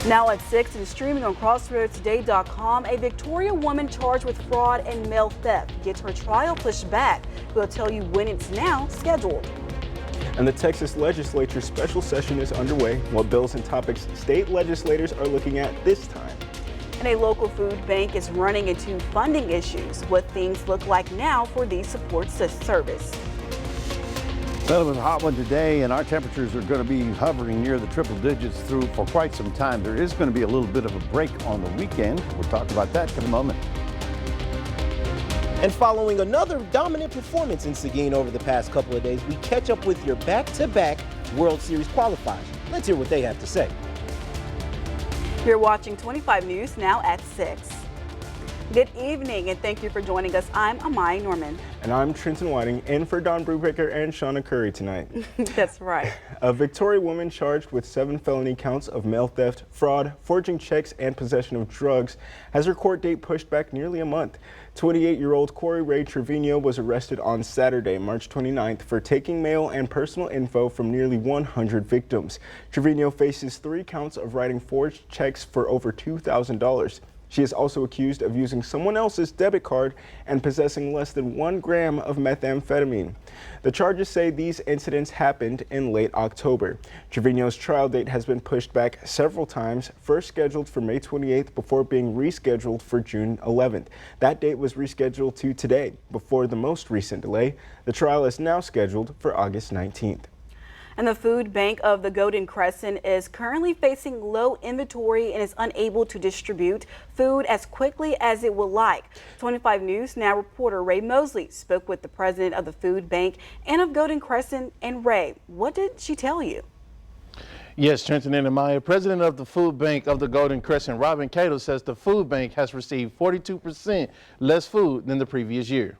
Now at 6 and streaming on crossroadstoday.com, a Victoria woman charged with fraud and mail theft gets her trial pushed back. We'll tell you when it's now scheduled. And the Texas legislature special session is underway. What bills and topics state legislators are looking at this time? And a local food bank is running into funding issues. What things look like now for the support service. Well, it was a hot one today, and our temperatures are going to be hovering near the triple digits through for quite some time. There is going to be a little bit of a break on the weekend. We'll talk about that in a moment. And following another dominant performance in Seguin over the past couple of days, we catch up with your back-to-back World Series qualifiers. Let's hear what they have to say. You're watching 25 News now at 6. Good evening and thank you for joining us. I'm Amaya Norman. And I'm Trenton Whiting, in for Don Brubaker and Shauna Curry tonight. That's right. A Victoria woman charged with 7 felony counts of mail theft, fraud, forging checks, and possession of drugs has her court date pushed back nearly a month. 28-year-old Corey Ray Trevino was arrested on Saturday, March 29th, for taking mail and personal info from nearly 100 victims. Trevino faces 3 counts of writing forged checks for over $2,000. She is also accused of using someone else's debit card and possessing less than 1 gram of methamphetamine. The charges say these incidents happened in late October. Trevino's trial date has been pushed back several times, first scheduled for May 28th before being rescheduled for June 11th. That date was rescheduled to today before the most recent delay. The trial is now scheduled for August 19th. And the food bank of the Golden Crescent is currently facing low inventory and is unable to distribute food as quickly as it would like. 25 News Now reporter Ray Mosley spoke with the president of the food bank and of Golden Crescent. And Ray, what did she tell you? Yes, Trenton and Amaya, president of the food bank of the Golden Crescent, Robin Cato, says the food bank has received 42% less food than the previous year.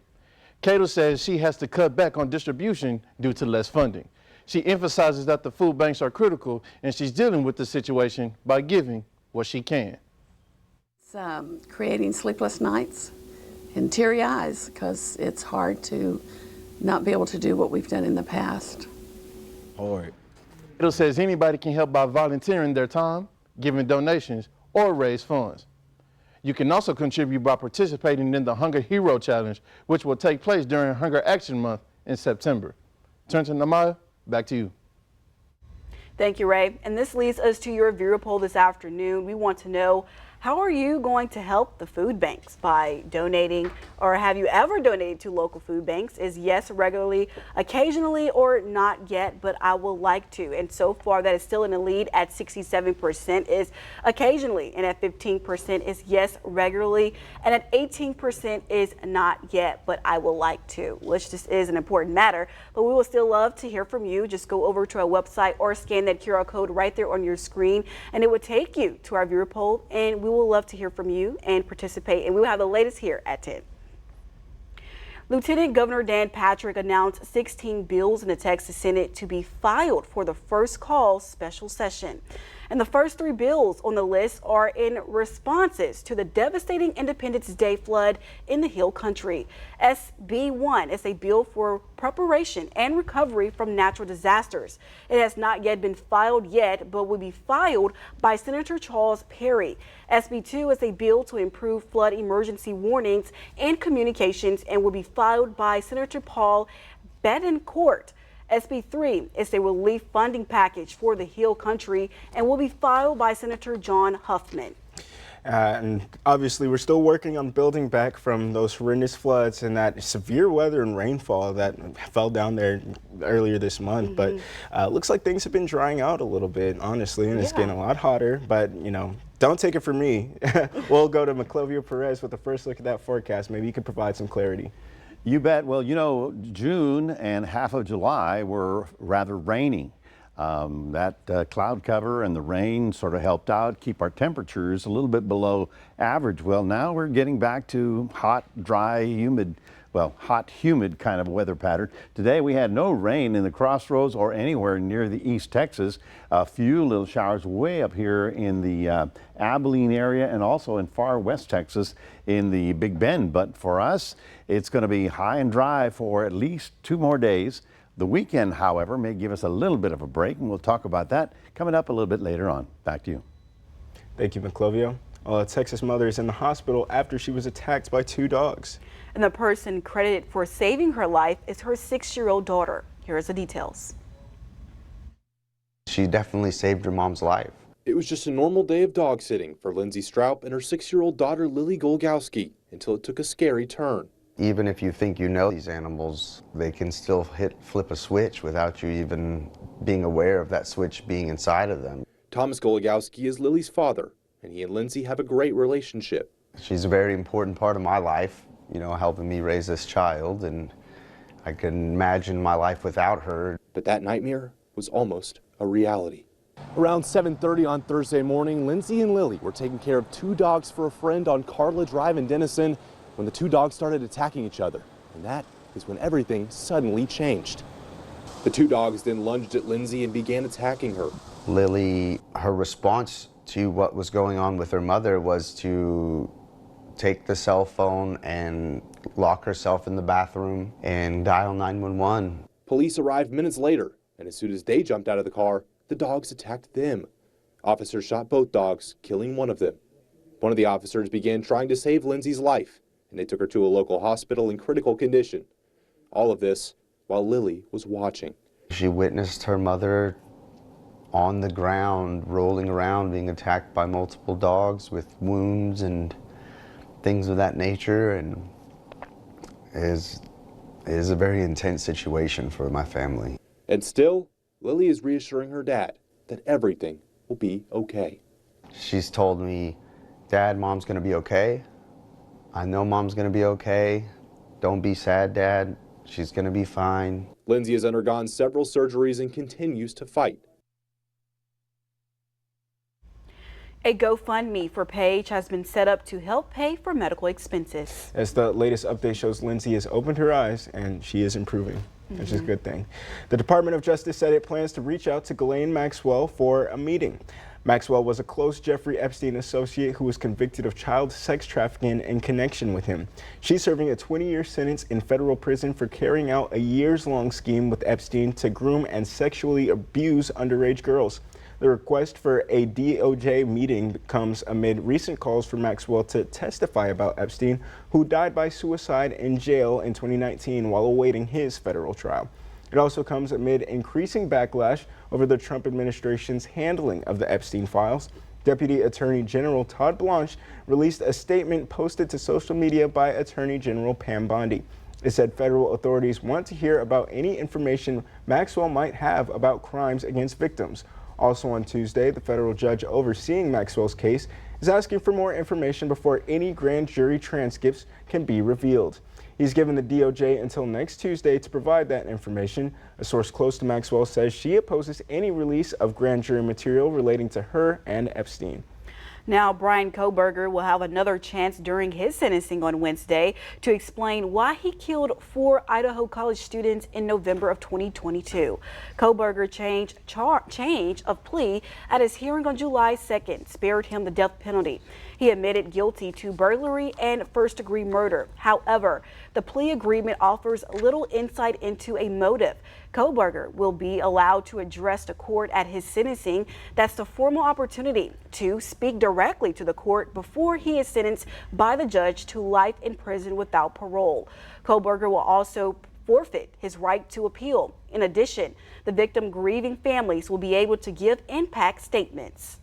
Cato says she has to cut back on distribution due to less funding. She emphasizes that the food banks are critical and she's dealing with the situation by giving what she can. It's creating sleepless nights and teary eyes because it's hard to not be able to do what we've done in the past. Hard. It says anybody can help by volunteering their time, giving donations, or raise funds. You can also contribute by participating in the Hunger Hero Challenge, which will take place during Hunger Action Month in September. Trenton, Amaya, back to you. Thank you, Ray. And this leads us to your viewer poll this afternoon. We want to know, how are you going to help the food banks by donating, or have you ever donated to local food banks? Is yes regularly, occasionally, or not yet, but I would like to. And so far that is still in the lead at 67% is occasionally, and at 15% is yes regularly, and at 18% is not yet, but I would like to, which this is an important matter. But we will still love to hear from you. Just go over to our website or scan that QR code right there on your screen, and it will take you to our viewer poll, and we will love to hear from you and participate. And we will have the latest here at 10. Lieutenant Governor Dan Patrick announced 16 bills in the Texas Senate to be filed for the first call special session. And the first 3 bills on the list are in responses to the devastating Independence Day flood in the Hill Country. SB 1 is a bill for preparation and recovery from natural disasters. It has not yet been filed yet, but will be filed by Senator Charles Perry. SB 2 is a bill to improve flood emergency warnings and communications and will be filed by Senator Paul Bettencourt. SB 3 is a relief funding package for the Hill Country and will be filed by Senator John Huffman. And obviously we're still working on building back from those horrendous floods and that severe weather and rainfall that fell down there earlier this month. But looks like things have been drying out a little bit, honestly, and it's getting a lot hotter. But, you know, don't take it from me. We'll go to Maclovia Perez with the first look at that forecast. Maybe you could provide some clarity. You bet. Well, you know, June and half of July were rather rainy. That cloud cover and the rain sort of helped out keep our temperatures a little bit below average. Well, now we're getting back to hot, dry, humid, hot, humid kind of weather pattern. Today we had no rain in the Crossroads or anywhere near the East Texas. A few little showers way up here in the Abilene area and also in far West Texas in the Big Bend. But for us, it's going to be high and dry for at least 2 more days. The weekend, however, may give us a little bit of a break, and we'll talk about that coming up a little bit later on. Back to you. Thank you, Maclovio. A Texas mother is in the hospital after she was attacked by 2 dogs. And the person credited for saving her life is her 6-year-old daughter. Here are the details. She definitely saved her mom's life. It was just a normal day of dog sitting for Lindsay Stroup and her 6-year-old daughter Lily Golgowski until it took a scary turn. Even if you think you know these animals, they can still flip a switch without you even being aware of that switch being inside of them. Thomas Golgowski is Lily's father, and he and Lindsay have a great relationship. She's a very important part of my life, you know, helping me raise this child, and I can imagine my life without her. But that nightmare was almost a reality. Around 7:30 on Thursday morning, Lindsay and Lily were taking care of 2 dogs for a friend on Carla Drive in Denison when the 2 dogs started attacking each other. And that is when everything suddenly changed. The 2 dogs then lunged at Lindsay and began attacking her. Lily, her response to what was going on with her mother was to take the cell phone and lock herself in the bathroom and dial 911. Police arrived minutes later, and as soon as they jumped out of the car, the dogs attacked them. Officers shot both dogs, killing one of them. One of the officers began trying to save Lindsay's life, and they took her to a local hospital in critical condition. All of this while Lily was watching. She witnessed her mother on the ground, rolling around, being attacked by multiple dogs with wounds and things of that nature, and it is a very intense situation for my family. And still, Lily is reassuring her dad that everything will be okay. She's told me, Dad, Mom's gonna be okay. I know Mom's gonna be okay. Don't be sad, Dad. She's gonna be fine. Lindsay has undergone several surgeries and continues to fight. A GoFundMe for Paige has been set up to help pay for medical expenses. As the latest update shows, Lindsay has opened her eyes and she is improving, which is a good thing. The Department of Justice said it plans to reach out to Ghislaine Maxwell for a meeting. Maxwell was a close Jeffrey Epstein associate who was convicted of child sex trafficking in connection with him. She's serving a 20-year sentence in federal prison for carrying out a years-long scheme with Epstein to groom and sexually abuse underage girls. The request for a DOJ meeting comes amid recent calls for Maxwell to testify about Epstein, who died by suicide in jail in 2019 while awaiting his federal trial. It also comes amid increasing backlash over the Trump administration's handling of the Epstein files. Deputy Attorney General Todd Blanche released a statement posted to social media by Attorney General Pam Bondi. It said federal authorities want to hear about any information Maxwell might have about crimes against victims. Also on Tuesday, the federal judge overseeing Maxwell's case is asking for more information before any grand jury transcripts can be revealed. He's given the DOJ until next Tuesday to provide that information. A source close to Maxwell says she opposes any release of grand jury material relating to her and Epstein. Now, Bryan Kohberger will have another chance during his sentencing on Wednesday to explain why he killed 4 Idaho College students in November of 2022. Kohberger change of plea at his hearing on July 2nd spared him the death penalty. He admitted guilty to burglary and first-degree murder. However, the plea agreement offers little insight into a motive. Kohberger will be allowed to address the court at his sentencing. That's the formal opportunity to speak directly to the court before he is sentenced by the judge to life in prison without parole. Kohberger will also forfeit his right to appeal. In addition, the victim grieving families will be able to give impact statements.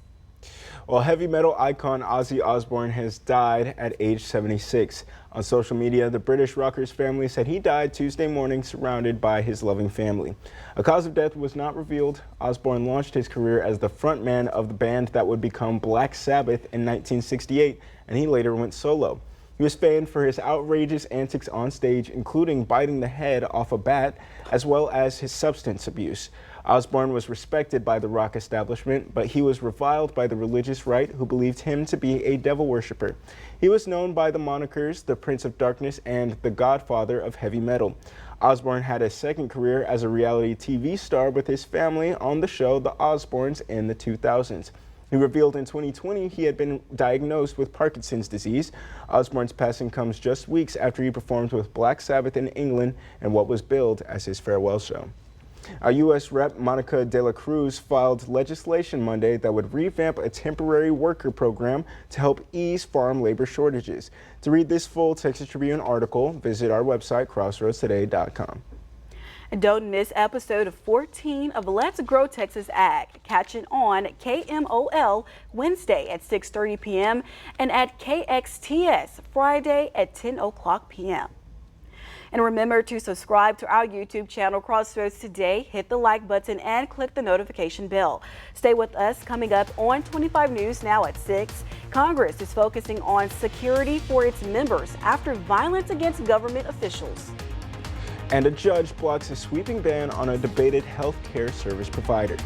Well, heavy metal icon Ozzy Osbourne has died at age 76. On social media, the British rocker's family said he died Tuesday morning surrounded by his loving family. A cause of death was not revealed. Osbourne launched his career as the frontman of the band that would become Black Sabbath in 1968, and he later went solo. He was famed for his outrageous antics on stage, including biting the head off a bat, as well as his substance abuse. Osbourne was respected by the rock establishment, but he was reviled by the religious right, who believed him to be a devil worshiper. He was known by the monikers the Prince of Darkness and the Godfather of heavy metal. Osbourne had a second career as a reality TV star with his family on the show The Osbournes in the 2000s. He revealed in 2020 he had been diagnosed with Parkinson's disease. Osbourne's passing comes just weeks after he performed with Black Sabbath in England in what was billed as his farewell show. Our U.S. Rep. Monica De La Cruz filed legislation Monday that would revamp a temporary worker program to help ease farm labor shortages. To read this full Texas Tribune article, visit our website, crossroadstoday.com. And don't miss episode 14 of Let's Grow Texas Ag. Catch it on KMOL Wednesday at 6:30 p.m. and at KXTS Friday at 10 o'clock p.m. And remember to subscribe to our YouTube channel, Crossroads Today. Hit the like button and click the notification bell. Stay with us. Coming up on 25 News now at 6. Congress is focusing on security for its members after violence against government officials. And a judge blocks a sweeping ban on a debated health care service provider.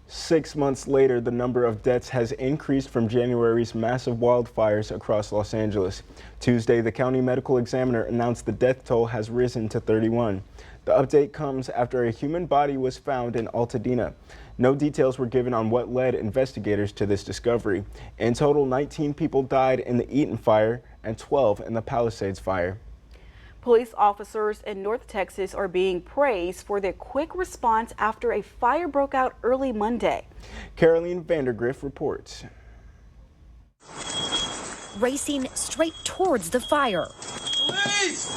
Six months later, the number of deaths has increased from January's massive wildfires across Los Angeles. Tuesday, the county medical examiner announced the death toll has risen to 31. The update comes after a human body was found in Altadena. No details were given on what led investigators to this discovery. In total, 19 people died in the Eaton fire and 12 in the Palisades fire. Police officers in North Texas are being praised for their quick response after a fire broke out early Monday. Caroline Vandergriff reports. Racing straight towards the fire. Police!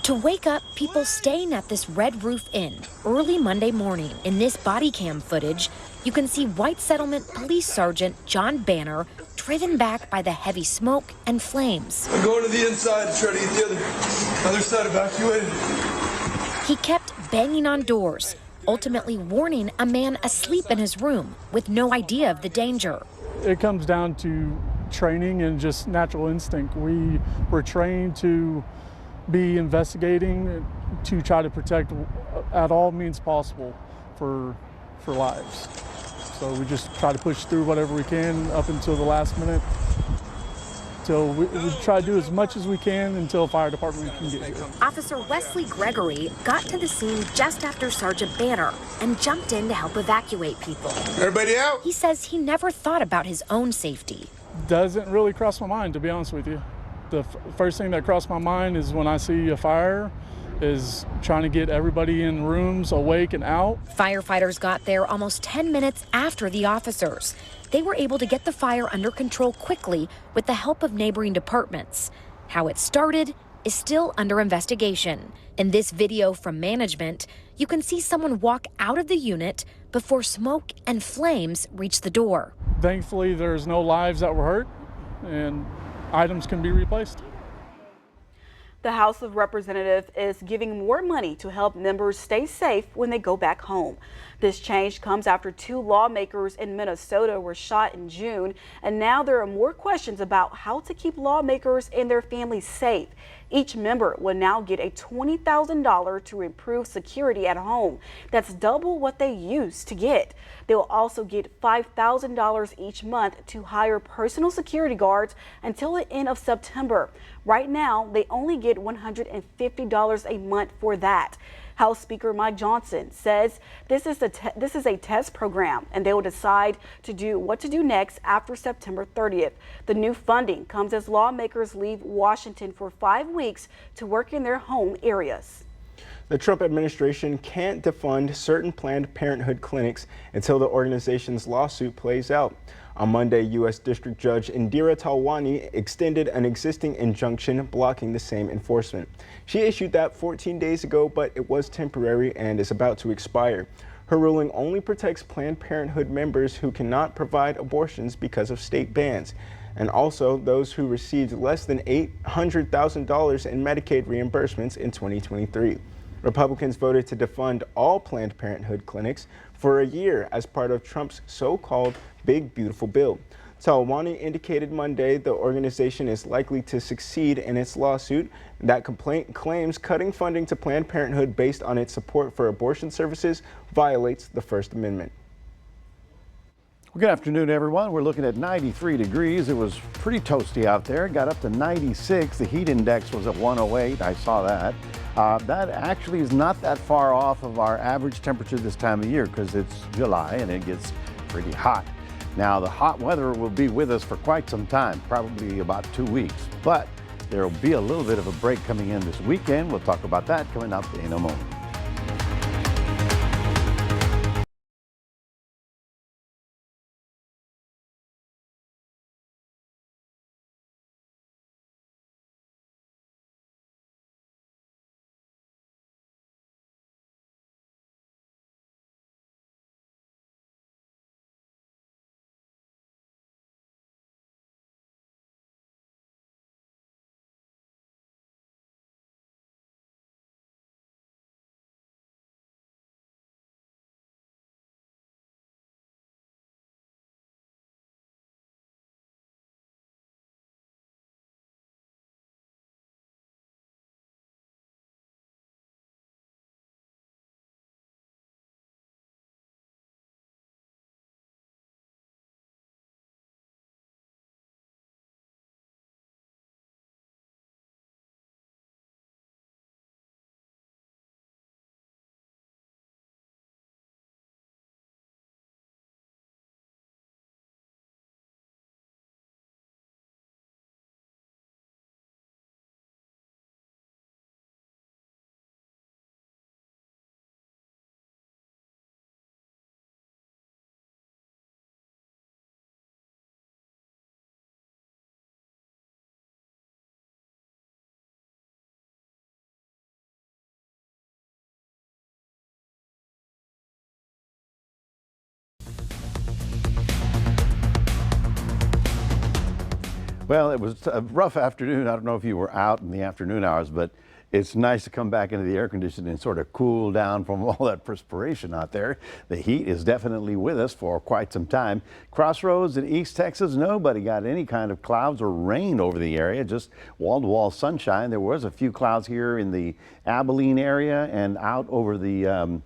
To wake up people staying at this Red Roof Inn early Monday morning. In this body cam footage, you can see White Settlement Police Sergeant John Banner driven back by the heavy smoke and flames. I'm going to the inside to try to get the other side evacuated. He kept banging on doors, ultimately warning a man asleep in his room with no idea of the danger. It comes down to training and just natural instinct. We were trained to be investigating, to try to protect at all means possible for lives. So we just try to push through whatever we can up until the last minute. So we try to do as much as we can until fire department can get here. Officer Wesley Gregory got to the scene just after Sergeant Banner and jumped in to help evacuate people. Everybody out? He says he never thought about his own safety. Doesn't really cross my mind, to be honest with you. The first thing that crossed my mind is when I see a fire, is trying to get everybody in rooms awake and out. Firefighters got there almost 10 minutes after the officers. They were able to get the fire under control quickly with the help of neighboring departments. How it started is still under investigation. In this video from management, you can see someone walk out of the unit before smoke and flames reach the door. Thankfully, there's no lives that were hurt and items can be replaced. The House of Representatives is giving more money to help members stay safe when they go back home. This change comes after 2 lawmakers in Minnesota were shot in June, and now there are more questions about how to keep lawmakers and their families safe. Each member will now get a $20,000 to improve security at home. That's double what they used to get. They will also get $5,000 each month to hire personal security guards until the end of September. Right now, they only get $150 a month for that. House Speaker Mike Johnson says this is a test program, and they will decide what to do next after September 30th. The new funding comes as lawmakers leave Washington for 5 weeks to work in their home areas. The Trump administration can't defund certain Planned Parenthood clinics until the organization's lawsuit plays out. On Monday, U.S. District Judge Indira Talwani extended an existing injunction blocking the same enforcement. She issued that 14 days ago, but it was temporary and is about to expire. Her ruling only protects Planned Parenthood members who cannot provide abortions because of state bans, and also those who received less than $800,000 in Medicaid reimbursements in 2023. Republicans voted to defund all Planned Parenthood clinics for a year as part of Trump's so-called Big Beautiful Bill. Talwani indicated Monday the organization is likely to succeed in its lawsuit. That complaint claims cutting funding to Planned Parenthood based on its support for abortion services violates the First Amendment. Well, good afternoon, everyone. We're looking at 93 degrees. It was pretty toasty out there. It got up to 96. The heat index was at 108. I saw that. That actually is not that far off of our average temperature this time of year because it's July and it gets pretty hot. Now, the hot weather will be with us for quite some time, probably about 2 weeks, but there will be a little bit of a break coming in this weekend. We'll talk about that coming up in a moment. Well, it was a rough afternoon. I don't know if you were out in the afternoon hours, but it's nice to come back into the air conditioning and sort of cool down from all that perspiration out there. The heat is definitely with us for quite some time. Crossroads in East Texas, nobody got any kind of clouds or rain over the area, just wall-to-wall sunshine. There was a few clouds here in the Abilene area and out over the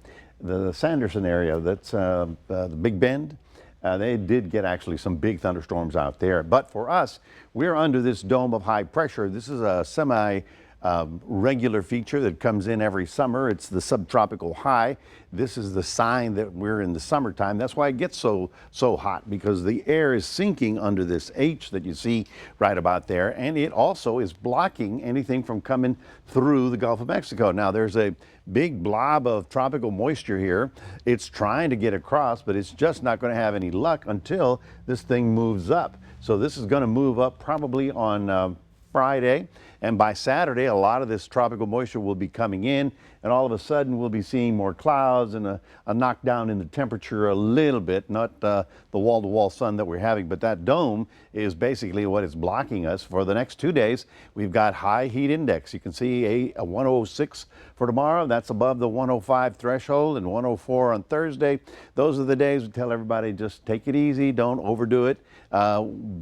Sanderson area. That's the Big Bend. They did get actually some big thunderstorms out there. But for us, we're under this dome of high pressure. This is a semi-regular feature that comes in every summer. It's the subtropical high. This is the sign that we're in the summertime. That's why it gets so hot, because the air is sinking under this H that you see right about there. And it also is blocking anything from coming through the Gulf of Mexico. Now, there's a big blob of tropical moisture here. It's trying to get across, but it's just not going to have any luck until this thing moves up. So this is going to move up probably on Friday, and by Saturday a lot of this tropical moisture will be coming in, and all of a sudden we'll be seeing more clouds and a knockdown in the temperature a little bit, not the wall-to-wall sun that we're having, but that dome is basically what is blocking us. For the next 2 days, we've got high heat index. You can see a 106 for tomorrow. That's above the 105 threshold, and 104 on Thursday. Those are the days we tell everybody just take it easy, don't overdo it.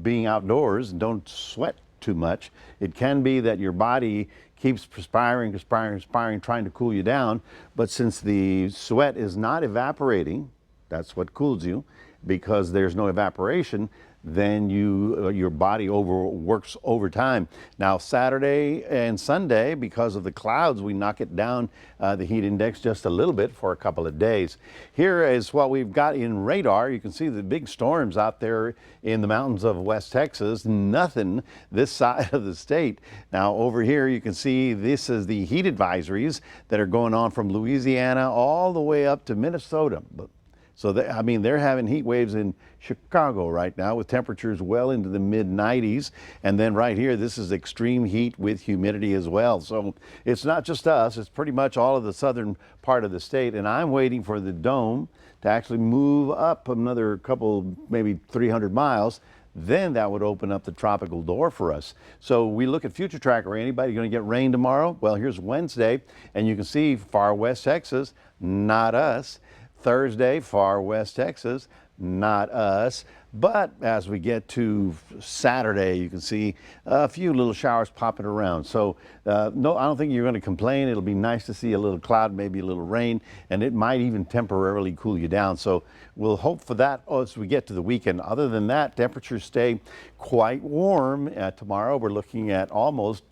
Being outdoors, and don't sweat too much. It can be that your body keeps perspiring, trying to cool you down, but since the sweat is not evaporating, that's what cools you, because there's no evaporation, then your body works overtime. Now, Saturday and Sunday, because of the clouds, we knock it down, the heat index, just a little bit for a couple of days. Here is what we've got in radar. You can see the big storms out there in the mountains of West Texas. Nothing this side of the state. Now, over here, you can see this is the heat advisories that are going on from Louisiana all the way up to Minnesota. But So, I mean, they're having heat waves in Chicago right now with temperatures well into the mid-90s. And then right here, this is extreme heat with humidity as well. So it's not just us, it's pretty much all of the southern part of the state. And I'm waiting for the dome to actually move up another couple, maybe 300 miles. Then that would open up the tropical door for us. So we look at Future Tracker. Anybody going to get rain tomorrow? Well, here's Wednesday, and you can see far west Texas, not us. Thursday, far west Texas, not us. But as we get to Saturday, you can see a few little showers popping around. So no, I don't think you're going to complain. It'll be nice to see a little cloud, maybe a little rain, and it might even temporarily cool you down. So we'll hope for that as we get to the weekend. Other than that, temperatures stay quite warm. Tomorrow we're looking at almost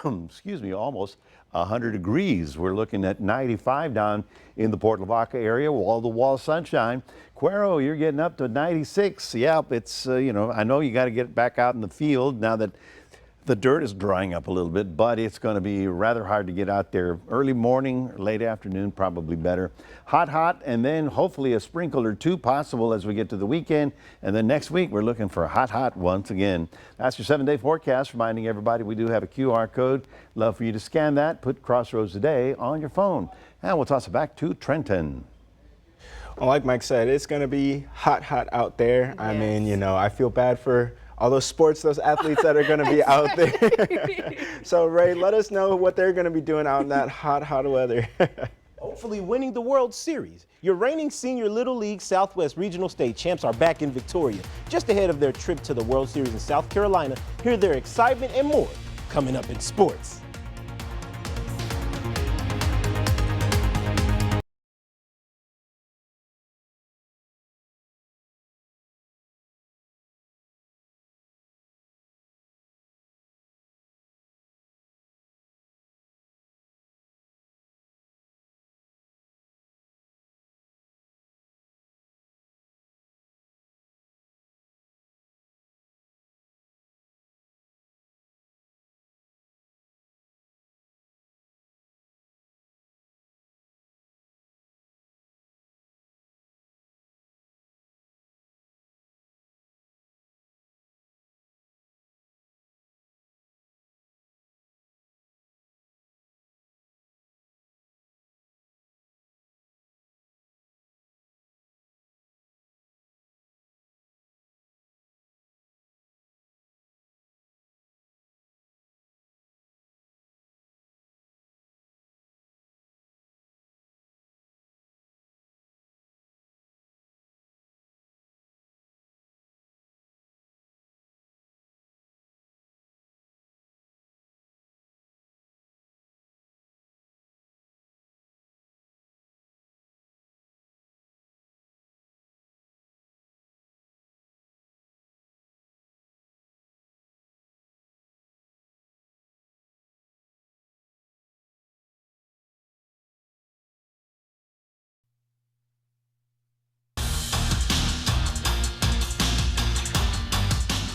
excuse me, almost 100 degrees. We're looking at 95 down in the Port Lavaca area, wall-to-wall sunshine. Cuero, you're getting up to 96. Yeah, it's, you know, I know you got to get back out in the field now that the dirt is drying up a little bit, but it's going to be rather hard to get out there early morning, late afternoon, probably better. Hot, and then hopefully a sprinkle or two possible as we get to the weekend. And then next week, we're looking for hot once again. That's your 7-day forecast, reminding everybody we do have a QR code. Love for you to scan that, put Crossroads Today on your phone. And we'll toss it back to Trenton. Well, like Mike said, it's going to be hot out there. Yes. I mean, you know, I feel bad for all those those athletes that are going to be out there. So, Ray, let us know what they're going to be doing out in that hot weather. Hopefully winning the World Series. Your reigning senior Little League Southwest Regional State champs are back in Victoria, just ahead of their trip to the World Series in South Carolina. Hear their excitement and more coming up in sports.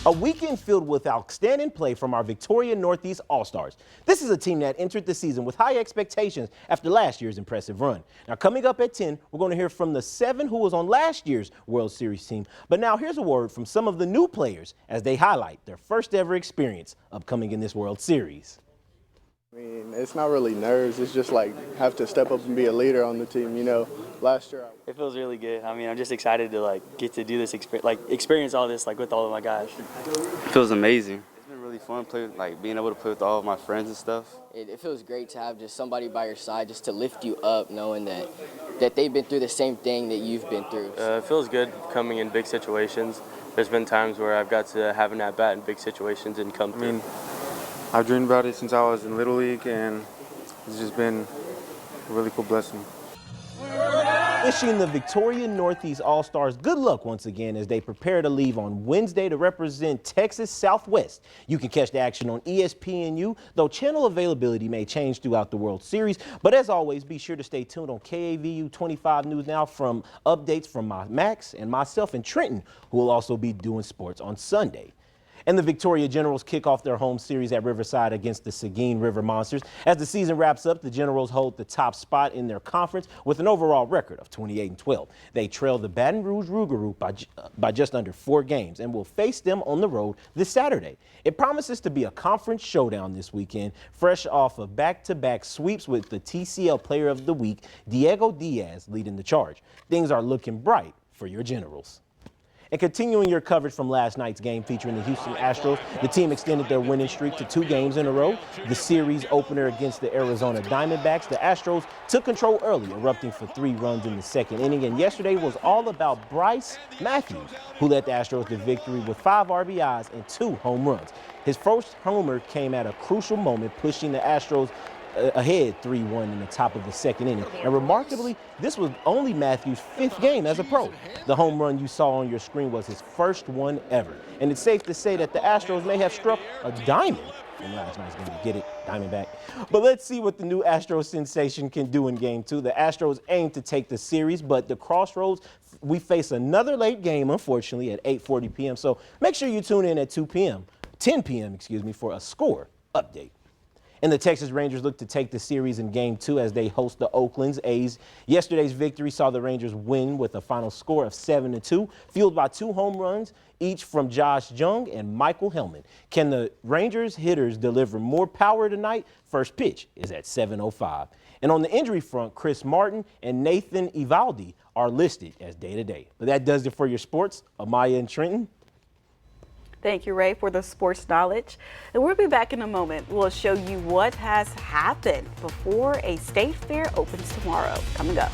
A weekend filled with outstanding play from our Victoria Northeast All-Stars. This is a team that entered the season with high expectations after last year's impressive run. Now, coming up at 10, we're going to hear from the 7 who was on last year's World Series team. But now here's a word from some of the new players as they highlight their first ever experience upcoming in this World Series. I mean, it's not really nerves. It's just like have to step up and be a leader on the team. You know, last year it feels really good. I mean, I'm just excited to get to do this, experience all this with all of my guys. It feels amazing. It's been really fun being able to play with all of my friends and stuff. It feels great to have just somebody by your side just to lift you up, knowing that they've been through the same thing that you've been through. It feels good coming in big situations. There's been times where I've got to have an at-bat in big situations and come through. I mean, I've dreamed about it since I was in Little League, and it's just been a really cool blessing. Wishing the Victoria Northeast All-Stars good luck once again as they prepare to leave on Wednesday to represent Texas Southwest. You can catch the action on ESPNU, though channel availability may change throughout the World Series. But as always, be sure to stay tuned on KAVU 25 News Now from updates from Max and myself and Trenton, who will also be doing sports on Sunday. And the Victoria Generals kick off their home series at Riverside against the Seguin River Monsters. As the season wraps up, the Generals hold the top spot in their conference with an overall record of 28-12. They trail the Baton Rouge Rougarou by just under 4 games and will face them on the road this Saturday. It promises to be a conference showdown this weekend, fresh off of back-to-back sweeps with the TCL Player of the Week, Diego Diaz, leading the charge. Things are looking bright for your Generals. And continuing your coverage from last night's game featuring the Houston Astros, the team extended their winning streak to 2 games in a row. The series opener against the Arizona Diamondbacks, the Astros took control early, erupting for 3 runs in the second inning. And yesterday was all about Bryce Matthews, who led the Astros to victory with 5 RBIs and 2 home runs. His first homer came at a crucial moment, pushing the Astros ahead 3-1 in the top of the second inning. And remarkably, this was only Matthews' 5th game as a pro. The home run you saw on your screen was his first one ever. And it's safe to say that the Astros may have struck a diamond in last night's game. Get it, Diamondback. But let's see what the new Astros sensation can do in Game 2. The Astros aim to take the series, but the Crossroads, we face another late game, unfortunately, at 8:40 p.m. So make sure you tune in at 10 p.m., for a score update. And the Texas Rangers look to take the series in Game 2 as they host the Oakland A's. Yesterday's victory saw the Rangers win with a final score of 7-2, fueled by 2 home runs, each from Josh Jung and Michael Hellman. Can the Rangers hitters deliver more power tonight? First pitch is at 7:05. And on the injury front, Chris Martin and Nathan Eovaldi are listed as day-to-day. But that does it for your sports. Amaya and Trenton. Thank you, Ray, for the sports knowledge. And we'll be back in a moment. We'll show you what has happened before a state fair opens tomorrow. Coming up.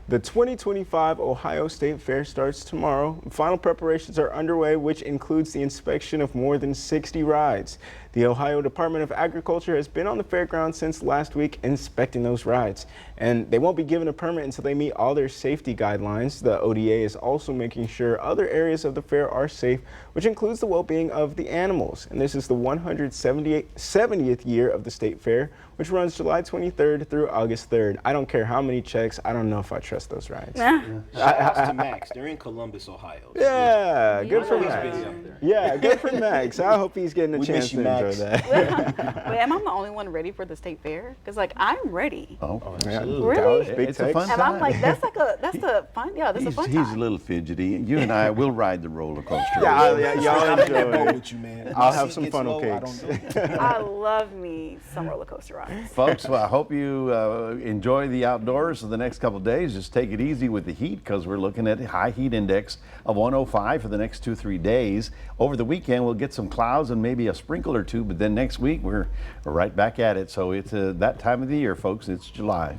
The 2025 Ohio State Fair starts tomorrow. Final preparations are underway, which includes the inspection of more than 60 rides. The Ohio Department of Agriculture has been on the fairgrounds since last week inspecting those rides, and they won't be given a permit until they meet all their safety guidelines. The ODA is also making sure other areas of the fair are safe, which includes the well-being of the animals. And this is the 170th year of the State Fair, which runs July 23rd through August 3rd. I don't care how many checks, I don't know if I trust trust those rides. Shout outs to Max. They're in Columbus, Ohio. Yeah, good for He's Max. busy up there. Yeah, good for Max. I hope he's getting a We chance miss you, to enjoy Max. that. Wait, am I the only one ready for the state fair? Because like I'm ready. Oh, Yeah, Really? Dallas, Big It's a Tex. fun And I'm time. like, that's a fun He's time. a little fidgety. You and I will ride the roller coaster. Y'all I'm in that enjoy boat it. with you, man. If I'll my have seat some gets funnel low, I cakes. don't know. I love me some roller coaster rides. Folks, well, I hope you enjoy the outdoors for the next couple of days. Just take it easy with the heat because we're looking at a high heat index of 105 for the next 2-3 days. Over the weekend, we'll get some clouds and maybe a sprinkle or two, but then next week, we're right back at it. So it's that time of the year, folks. It's July.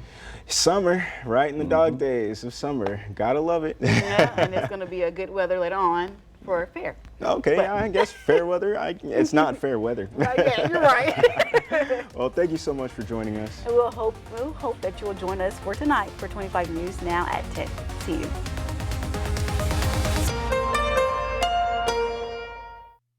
Summer, right in the dog days of summer. Gotta love it. Yeah, and it's going to be a good weather later on for a fair. Okay, But- I guess fair weather. It's not fair weather. Yeah, you're right. Well, thank you so much for joining us. And we'll hope that you will join us for tonight for 25 News Now at 10. See you.